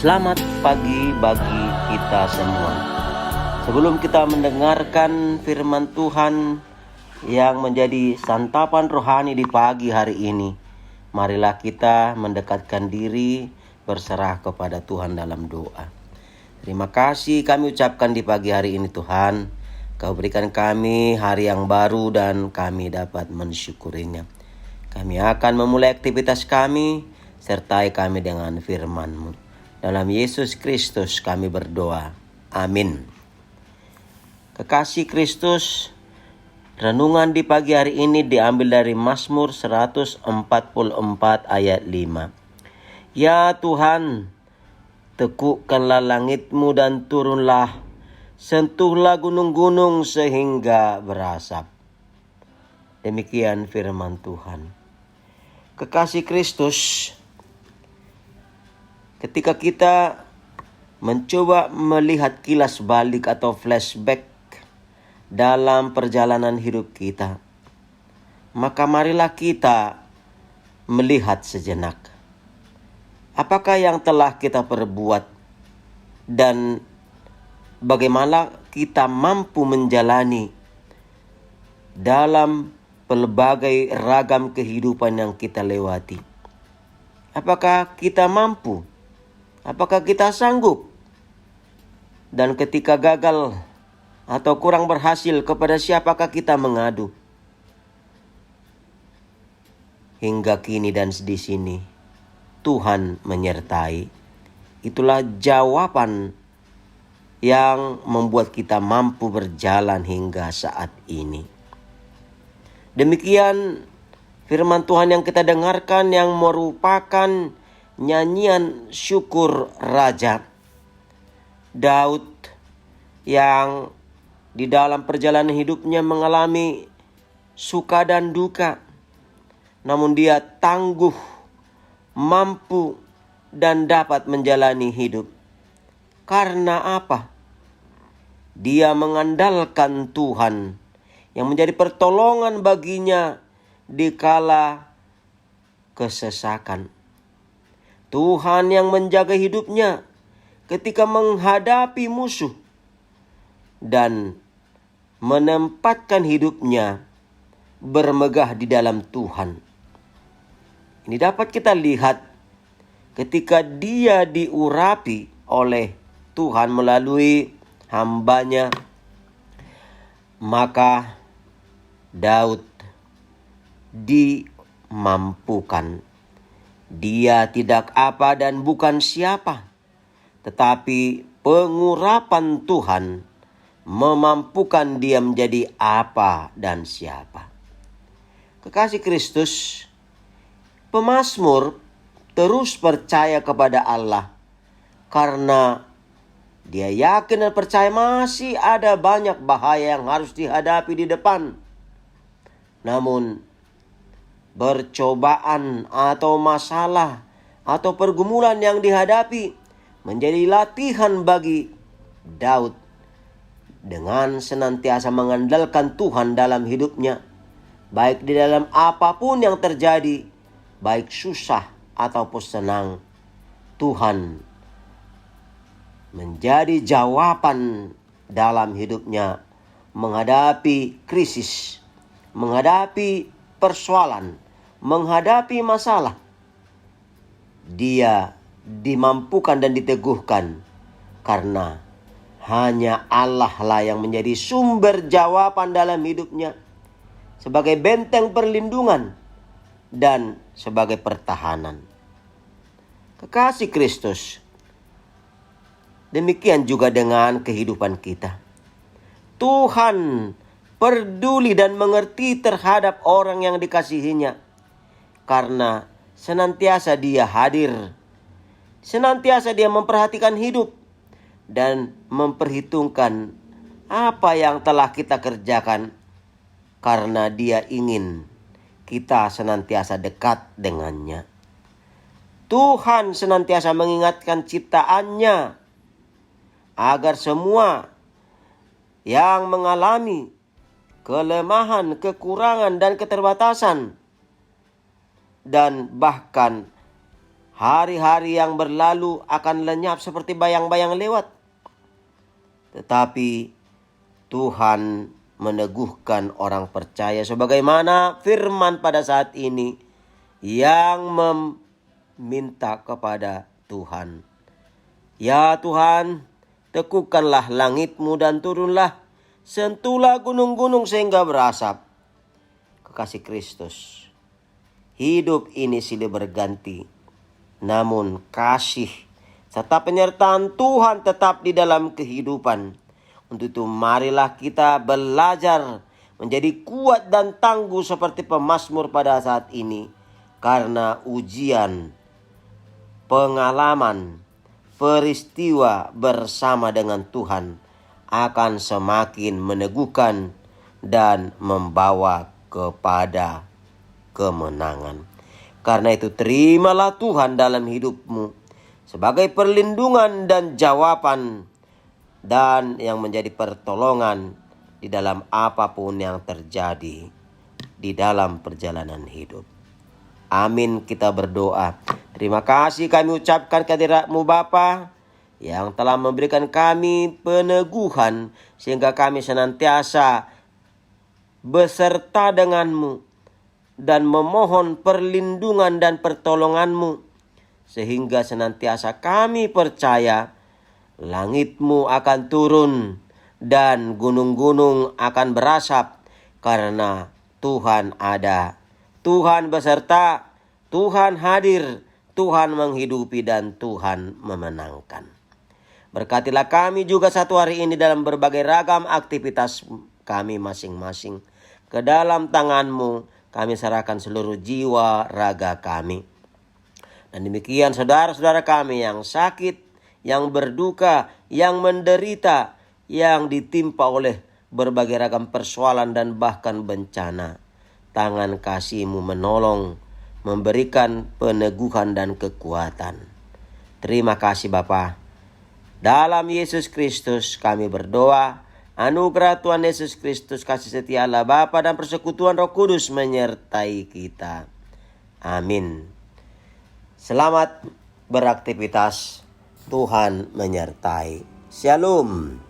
Selamat pagi bagi kita semua. Sebelum kita mendengarkan firman Tuhan yang menjadi santapan rohani di pagi hari ini, marilah kita mendekatkan diri berserah kepada Tuhan dalam doa. Terima kasih kami ucapkan di pagi hari ini Tuhan. Kau berikan kami hari yang baru dan kami dapat mensyukurinya. Kami akan memulai aktivitas kami, sertai kami dengan firman-Mu. Dalam Yesus Kristus kami berdoa. Amin. Kekasih Kristus, renungan di pagi hari ini diambil dari Mazmur 144 ayat 5. Ya Tuhan, tekukkanlah langit-Mu dan turunlah, sentuhlah gunung-gunung sehingga berasap. Demikian firman Tuhan. Kekasih Kristus, ketika kita mencoba melihat kilas balik atau flashback dalam perjalanan hidup kita, maka marilah kita melihat sejenak. Apakah yang telah kita perbuat dan bagaimana kita mampu menjalani dalam pelbagai ragam kehidupan yang kita lewati. Apakah kita mampu? Apakah kita sanggup? Dan ketika gagal atau kurang berhasil, kepada siapakah kita mengadu? Hingga kini dan di sini Tuhan menyertai. Itulah jawaban yang membuat kita mampu berjalan hingga saat ini. Demikian firman Tuhan yang kita dengarkan, yang merupakan nyanyian syukur Raja Daud yang di dalam perjalanan hidupnya mengalami suka dan duka, namun dia tangguh, mampu dan dapat menjalani hidup. Karena apa? Dia mengandalkan Tuhan yang menjadi pertolongan baginya di kala kesesakan. Tuhan yang menjaga hidupnya ketika menghadapi musuh dan menempatkan hidupnya bermegah di dalam Tuhan. Ini dapat kita lihat ketika dia diurapi oleh Tuhan melalui hambanya, maka Daud dimampukan. Dia tidak apa dan bukan siapa, tetapi pengurapan Tuhan memampukan dia menjadi apa dan siapa. Kekasih Kristus, pemazmur terus percaya kepada Allah karena dia yakin dan percaya masih ada banyak bahaya yang harus dihadapi di depan. Namun percobaan atau masalah atau pergumulan yang dihadapi menjadi latihan bagi Daud dengan senantiasa mengandalkan Tuhan dalam hidupnya, baik di dalam apapun yang terjadi, baik susah ataupun senang. Tuhan menjadi jawaban dalam hidupnya menghadapi krisis, menghadapi persoalan, menghadapi masalah. Dia dimampukan dan diteguhkan karena hanya Allah lah yang menjadi sumber jawaban dalam hidupnya, sebagai benteng perlindungan dan sebagai pertahanan. Kekasih Kristus, demikian juga dengan kehidupan kita. Tuhan peduli dan mengerti terhadap orang yang dikasihinya, karena senantiasa dia hadir, senantiasa dia memperhatikan hidup dan memperhitungkan apa yang telah kita kerjakan, karena dia ingin kita senantiasa dekat dengannya. Tuhan senantiasa mengingatkan ciptaannya agar semua yang mengalami kelemahan, kekurangan dan keterbatasan, dan bahkan Hari-hari yang berlalu akan lenyap seperti bayang-bayang lewat. Tetapi Tuhan meneguhkan orang percaya sebagaimana firman pada saat ini yang meminta kepada Tuhan. Ya Tuhan, teguhkanlah langit-Mu dan turunlah, sentuhlah gunung-gunung sehingga berasap. Kekasih Kristus, hidup ini silih berganti, namun kasih serta penyertaan Tuhan tetap di dalam kehidupan. Untuk itu marilah kita belajar menjadi kuat dan tangguh seperti pemazmur pada saat ini. Karena ujian, pengalaman, peristiwa bersama dengan Tuhan akan semakin meneguhkan dan membawa kepada kemenangan. Karena itu terimalah Tuhan dalam hidupmu sebagai perlindungan dan jawaban dan yang menjadi pertolongan di dalam apapun yang terjadi di dalam perjalanan hidup. Amin, kita berdoa. Terima kasih kami ucapkan kehadirat-Mu Bapa yang telah memberikan kami peneguhan sehingga kami senantiasa beserta dengan-Mu dan memohon perlindungan dan pertolongan-Mu. Sehingga senantiasa kami percaya langit-Mu akan turun dan gunung-gunung akan berasap karena Tuhan ada. Tuhan beserta, Tuhan hadir, Tuhan menghidupi dan Tuhan memenangkan. Berkatilah kami juga satu hari ini dalam berbagai ragam aktivitas kami masing-masing. Ke dalam tangan-Mu kami serahkan seluruh jiwa raga kami. Dan demikian saudara-saudara kami yang sakit, yang berduka, yang menderita, yang ditimpa oleh berbagai ragam persoalan dan bahkan bencana. Tangan kasih-Mu menolong, memberikan peneguhan dan kekuatan. Terima kasih Bapa. Dalam Yesus Kristus kami berdoa. Anugerah Tuhan Yesus Kristus, kasih setia Allah Bapa dan persekutuan Roh Kudus menyertai kita. Amin. Selamat beraktivitas. Tuhan menyertai. Shalom.